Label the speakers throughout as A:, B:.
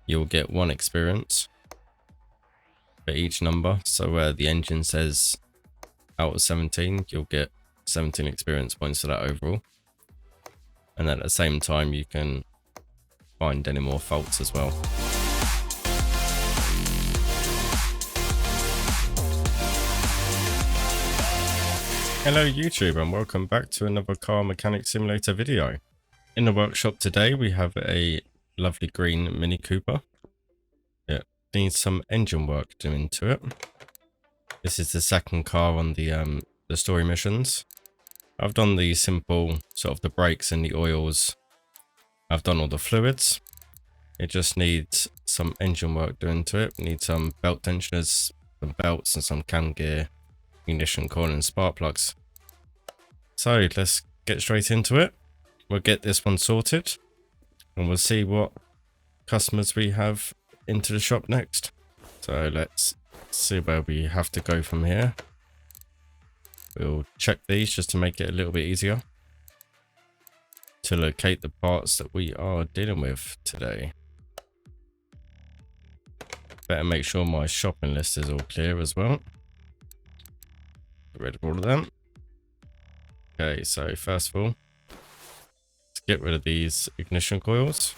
A: you'll get 1 experience for each number. So where the engine says out of 17, you'll get 17 experience points for that overall. And at the same time, you can find any more faults as well. Hello YouTube, and welcome back to another car mechanic simulator video. In the workshop today we have a lovely green Mini Cooper. It needs some engine work doing to it. This is the second car on the story missions. I've done the simple sort of the brakes and the oils. I've done all the fluids. It just needs some engine work doing to it. We need some belt tensioners, some belts and some cam gear, ignition coil and spark plugs. So let's get straight into it. We'll get this one sorted and we'll see what customers we have into the shop next. So let's see where we have to go from here. We'll check these just to make it a little bit easier to locate the parts that we are dealing with today. Better make sure my shopping list is all clear as well. Get rid of all of them. Okay, so first of all, let's get rid of these ignition coils.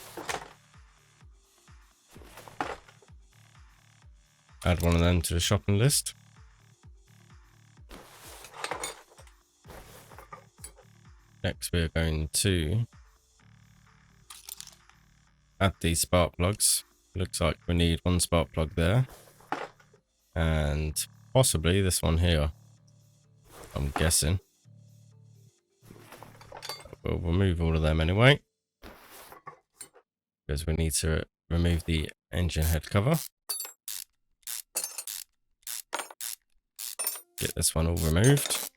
A: Add one of them to the shopping list. Next, we're going to add these spark plugs. Looks like we need 1 spark plug there. And possibly this one here, I'm guessing. We'll remove all of them anyway, because we need to remove the engine head cover. Get this one all removed.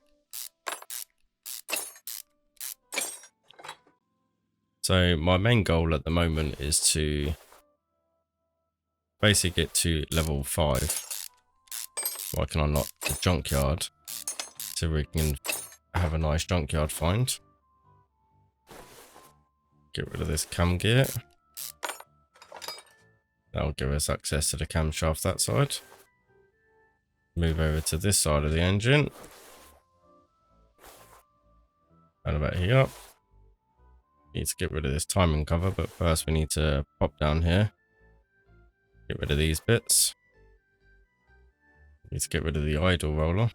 A: So my main goal at the moment is to basically get to level 5. So I can unlock the junkyard so we can have a nice junkyard find. Get rid of this cam gear. That'll give us access to the camshaft that side. Move over to this side of the engine. And about here. Need to get rid of this timing cover, but first we need to pop down here. Get rid of these bits. Need to get rid of the idle roller.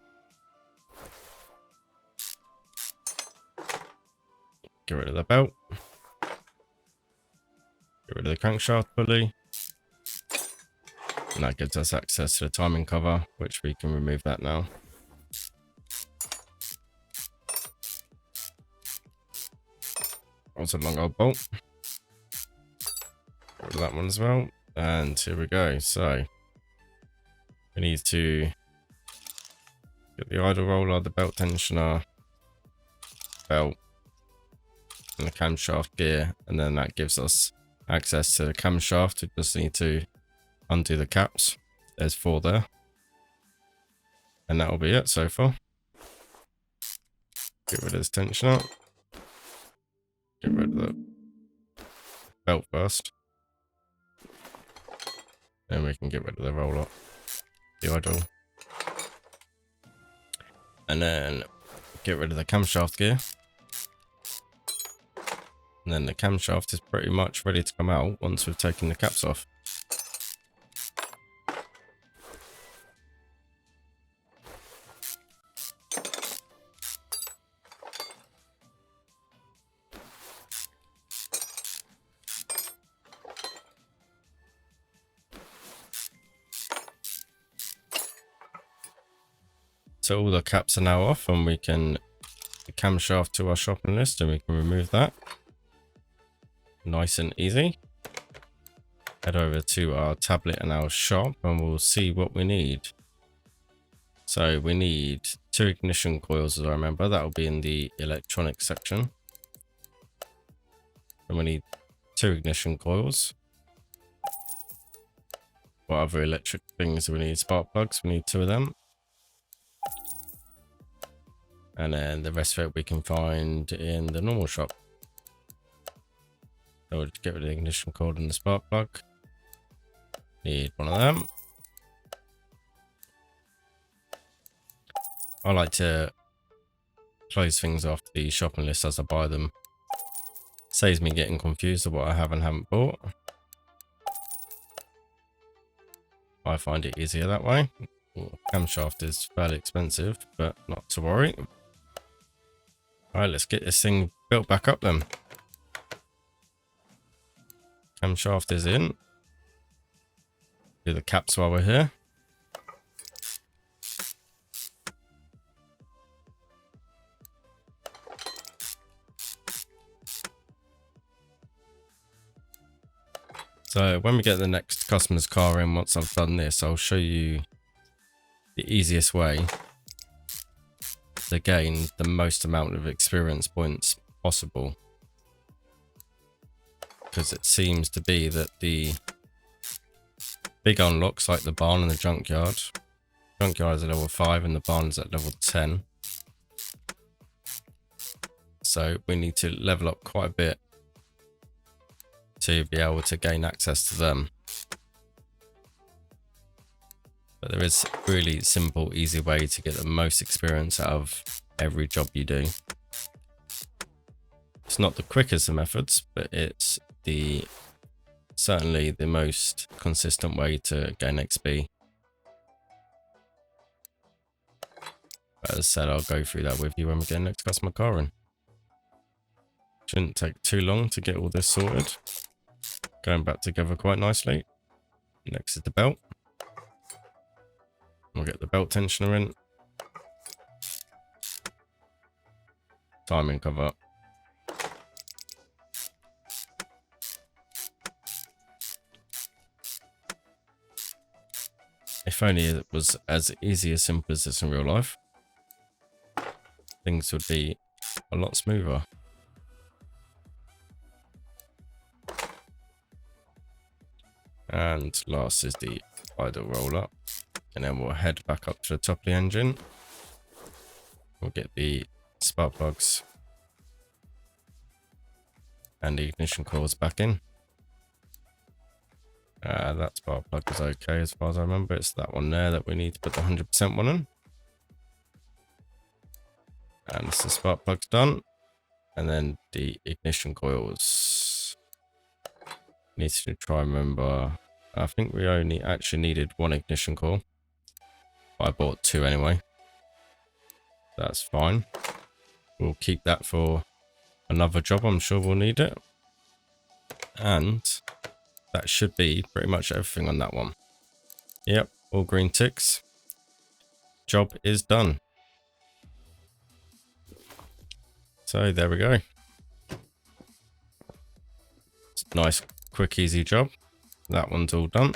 A: Get rid of the belt. Get rid of the crankshaft pulley. And that gives us access to the timing cover, which we can remove that now. Also a long old bolt. Get rid of that one as well. And here we go. So we need to get the idle roller, the belt tensioner, belt, and the camshaft gear, and then that gives us access to the camshaft. We just need to undo the caps. There's 4 there, and that will be it so far. Get rid of this tensioner. Get rid of the belt first. Then we can get rid of the roller, the idle. And then get rid of the camshaft gear. And then the camshaft is pretty much ready to come out once we've taken the caps off. So all the caps are now off, and we can camshaft to our shopping list and we can remove that. Nice and easy. Head over to our tablet and our shop and we'll see what we need. So we need 2 ignition coils, as I remember. That will be in the electronic section. And we need 2 ignition coils. What other electric things do we need? Spark plugs, we need 2 of them. And then the rest of it we can find in the normal shop. So we'll just get rid of the ignition coil and the spark plug. Need one of them. I like to close things off the shopping list as I buy them. Saves me getting confused of what I have and haven't bought. I find it easier that way. Camshaft is fairly expensive, but not to worry. Alright, let's get this thing built back up then. Camshaft is in. Do the caps while we're here. So when we get the next customer's car in, once I've done this, I'll show you the easiest way to gain the most amount of experience points possible. Because it seems to be that the big unlocks like the barn and the junkyard is at level 5 and the barn is at level 10. So we need to level up quite a bit to be able to gain access to them. But there is a really simple, easy way to get the most experience out of every job you do. It's not the quickest of methods, but it's certainly the most consistent way to gain XP. But as I said, I'll go through that with you when we get next customer car in. Shouldn't take too long to get all this sorted. Going back together quite nicely. Next is the belt. We'll get the belt tensioner in. Timing cover. If only it was as easy as simple as this in real life, things would be a lot smoother. And last is the idle roller. And then we'll head back up to the top of the engine. We'll get the spark plugs and the ignition coils back in. That spark plug is okay as far as I remember. It's that one there that we need to put the 100% one in. And so the spark plug's done. And then the ignition coils. Need to try and remember. I think we only actually needed one ignition coil. I bought 2 anyway. That's fine. We'll keep that for another job. I'm sure we'll need it. And that should be pretty much everything on that one. Yep, all green ticks. Job is done. So there we go. It's a nice, quick, easy job. That one's all done.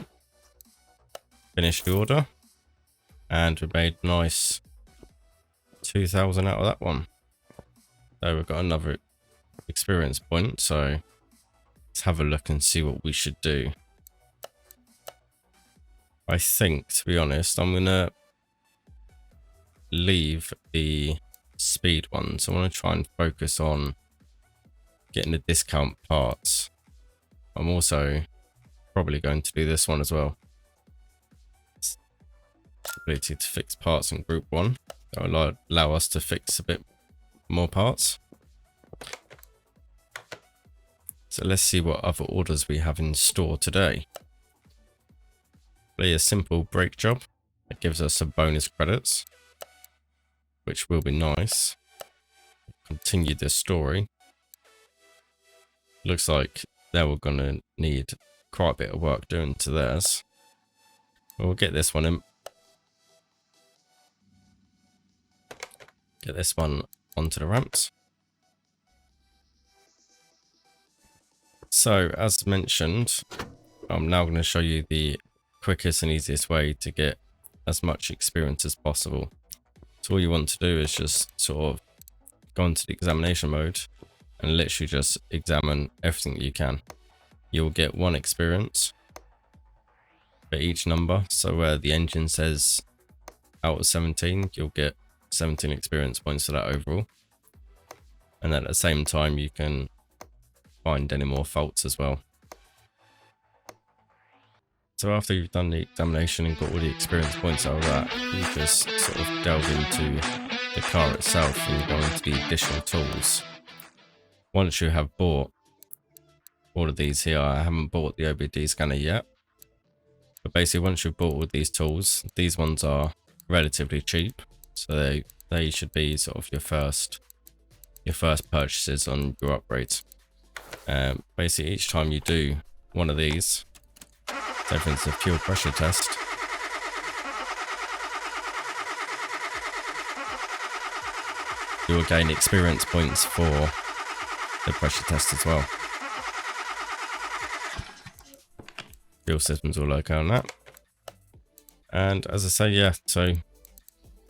A: Finished the order. And we made nice 2,000 out of that one. So we've got another experience point. So let's have a look and see what we should do. I think, to be honest, I'm going to leave the speed one. So I want to try and focus on getting the discount parts. I'm also probably going to do this one as well. Ability to fix parts in group 1. That will allow us to fix a bit more parts. So let's see what other orders we have in store today. Play a simple brake job. It gives us some bonus credits, which will be nice. Continue this story. Looks like they were going to need quite a bit of work doing to theirs. We'll get this one in. Get this one onto the ramps. So, as mentioned, I'm now going to show you the quickest and easiest way to get as much experience as possible. So all you want to do is just sort of go into the examination mode and literally just examine everything that you can. You'll get 1 experience for each number. So where the engine says out of 17, you'll get 17 experience points for that overall. And at the same time, you can find any more faults as well. So after you've done the examination and got all the experience points out of that, you just sort of delve into the car itself and you go into the additional tools. Once you have bought all of these here, I haven't bought the OBD scanner yet, but basically once you've bought all these tools, these ones are relatively cheap, so they should be sort of your first purchases on your upgrades. Basically each time you do one of these, so for instance, a fuel pressure test, you will gain experience points for the pressure test as well. Fuel system's all okay on that. And as I say, yeah, so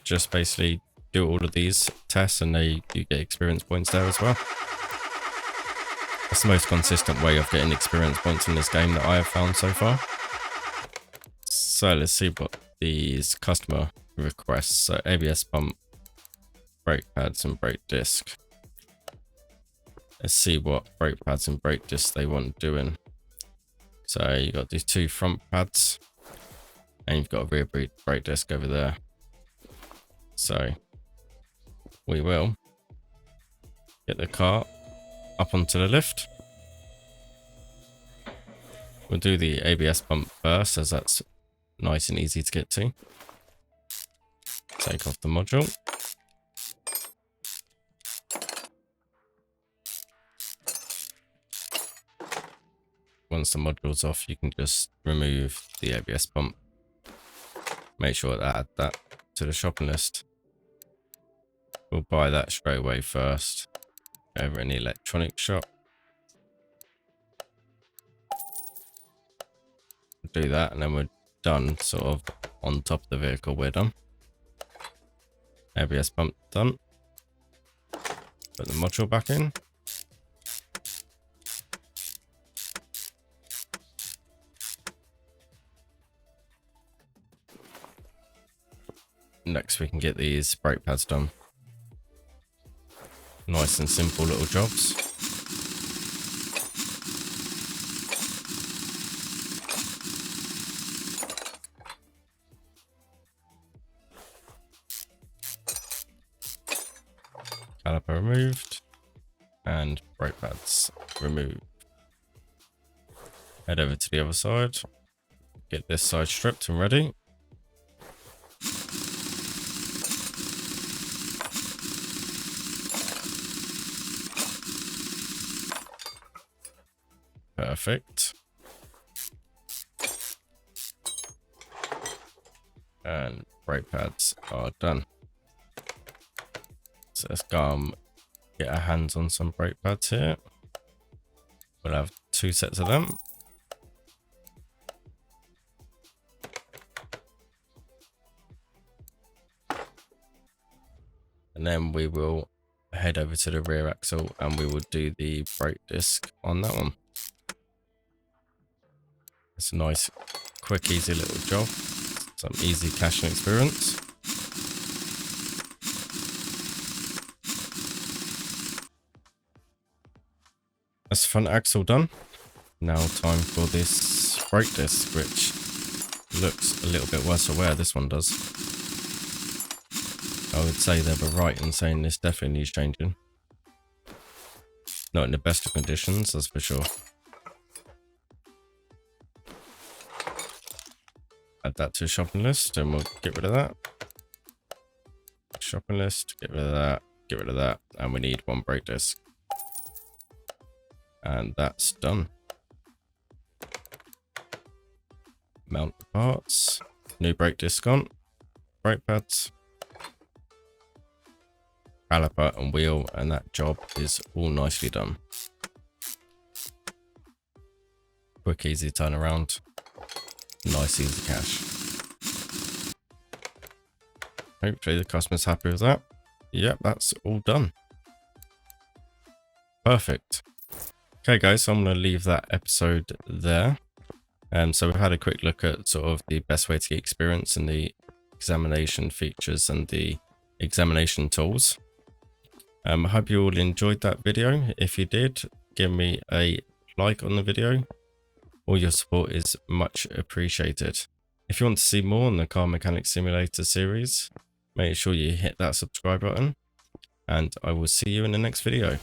A: just basically do all of these tests and you get experience points there as well. That's the most consistent way of getting experience points in this game that I have found so far. So let's see what these customer requests. So ABS pump, brake pads and brake disc. Let's see what brake pads and brake discs they want doing. So you got these two front pads and you've got a rear brake disc over there. So we will get the car up onto the lift. We'll do the ABS pump first, as that's nice and easy to get to. Take off the module. Once the module's off, you can just remove the ABS pump. Make sure to add that to the shopping list. We'll buy that straight away first over in the electronic shop. Do that and then we're done, sort of on top of the vehicle. We're done. ABS pump done. Put the module back in. Next we can get these brake pads done. Nice and simple little jobs. Caliper removed and brake pads removed. Head over to the other side. Get this side stripped and ready. Perfect. And brake pads are done. So let's go get our hands on some brake pads here. We'll have 2 sets of them. And then we will head over to the rear axle and we will do the brake disc on that one. It's a nice, quick, easy little job. Some easy caching experience. That's the front axle done. Now time for this brake disc, which looks a little bit worse for wear. This one does. I would say they were right in saying this definitely needs changing. Not in the best of conditions, that's for sure. Add that to the shopping list and we'll get rid of that. Shopping list, get rid of that, get rid of that. And we need 1 brake disc. And that's done. Mount the parts. New brake disc on. Brake pads. Caliper and wheel, and that job is all nicely done. Quick, easy turnaround. Nice, easy cash. Hopefully the customer's happy with that. Yep, that's all done. Perfect. Okay guys, so I'm going to leave that episode there. So we've had a quick look at sort of the best way to get experience and the examination features and the examination tools. I hope you all enjoyed that video. If you did, give me a like on the video. All your support is much appreciated. If you want to see more on the Car Mechanic Simulator series, make sure you hit that subscribe button, and I will see you in the next video.